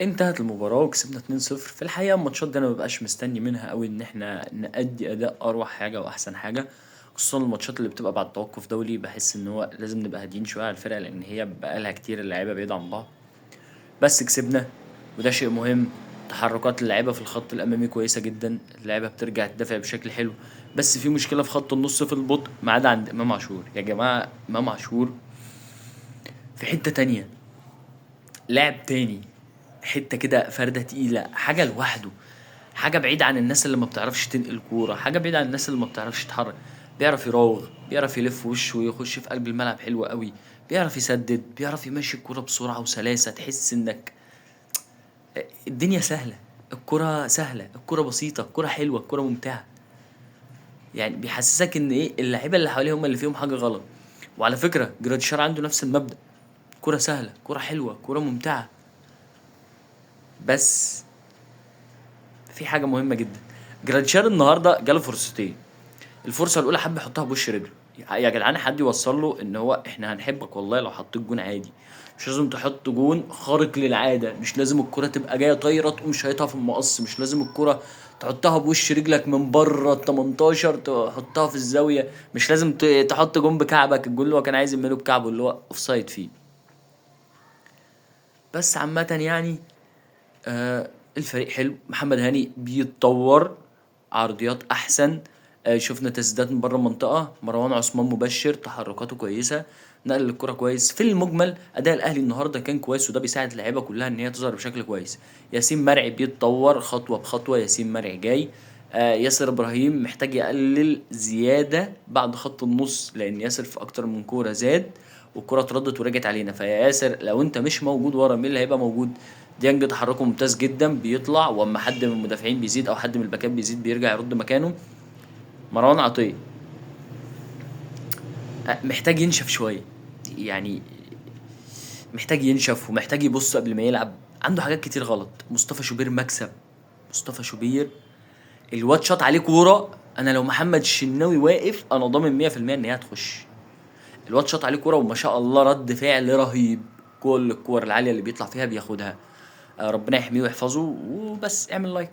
انتهت المباراة وكسبنا 2-0. في الحقيقة الماتشات دي انا مبقاش مستني منها قوي ان احنا نأدي اداء اروع حاجة واحسن حاجة، خصوصا الماتشات اللي بتبقى بعد توقف دولي. بحس ان هو لازم نبقى هاديين شوية على الفرقة لان هي بقالها كتير اللعيبة بعيدة عن بعض. بس كسبنا وده شيء مهم. تحركات اللعيبة في الخط الامامي كويسة جدا، اللعيبة بترجع تدافع بشكل حلو. بس في مشكلة في خط النص في البطء ما عدا عند امام عاشور. يا جماعة امام عاشور في حتة تانية، لاعب تاني، حتة كده فردة تقيلة، حاجة لوحده، حاجة بعيدة عن الناس اللي ما بتعرفش تنقل كورة، حاجة بعيدة عن الناس اللي ما بتعرفش تتحرك. بيعرف يراوغ، بيعرف يلف وشه ويخش في قلب الملعب حلو قوي، بيعرف يسدد، بيعرف يمشي الكورة بسرعة وسلاسة. تحس انك الدنيا سهلة، الكرة سهلة، الكرة بسيطة، الكرة حلوة، الكرة ممتعة. يعني بيحسسك ان ايه، اللعيبة اللي حواليه هم اللي فيهم حاجة غلط. وعلى فكرة جراديشار عنده نفس المبدأ، كرة سهلة، كرة حلوة، كرة ممتعة. بس في حاجة مهمة جدا، جراديشار النهاردة جاله فرصتين. الفرصه الاولى حب يحطها بوش رجله. يا جدعان حد يوصل له ان هو احنا هنحبك والله لو حطيت جون عادي، مش لازم تحط جون خارق للعاده، مش لازم الكره تبقى جايه طايره تقوم شايطها في المقص، مش لازم الكره تحطها بوش رجلك من بره ال 18 تحطها في الزاويه، مش لازم تحط جون بكعبك، الجون اللي هو كان عايز يعمله بكعبه اللي هو اوفسايد فيه. بس عامه يعني الفريق حلو، محمد هاني بيتطور، عرضيات احسن. شفنا تسديدات من بره المنطقه، مروان عثمان مبشر، تحركاته كويسه، نقل الكره كويس. في المجمل اداء الاهلي النهارده كان كويس، وده بيساعد اللعيبه كلها ان هي تظهر بشكل كويس. ياسين مرعي بيتطور خطوه بخطوه، ياسين مرعي جاي. ياسر ابراهيم محتاج يقلل زياده بعد خط النص، لان ياسر في اكتر من كوره زاد والكره اتردت ورجعت علينا. فيا ياسر لو انت مش موجود ورا، مين اللي هيبقى موجود؟ ديانج تحركه ممتاز جدا، بيطلع واما حد من المدافعين بيزيد او حد من الباكات بيزيد بيرجع يرد مكانه. مروان عطية محتاج ينشف شوية، يعني محتاج ينشف ومحتاج يبص قبل ما يلعب. عنده حاجات كتير غلط. مصطفى شوبير مكسب، مصطفى شوبير الواد شاط عليه كورة، انا لو محمد الشناوي واقف انا ضامن 100% ان هي هتخش. الواد شاط عليه كورة وما شاء الله رد فعل رهيب، كل الكور العالية اللي بيطلع فيها بياخدها. ربنا يحميه ويحفظه. وبس اعمل لايك.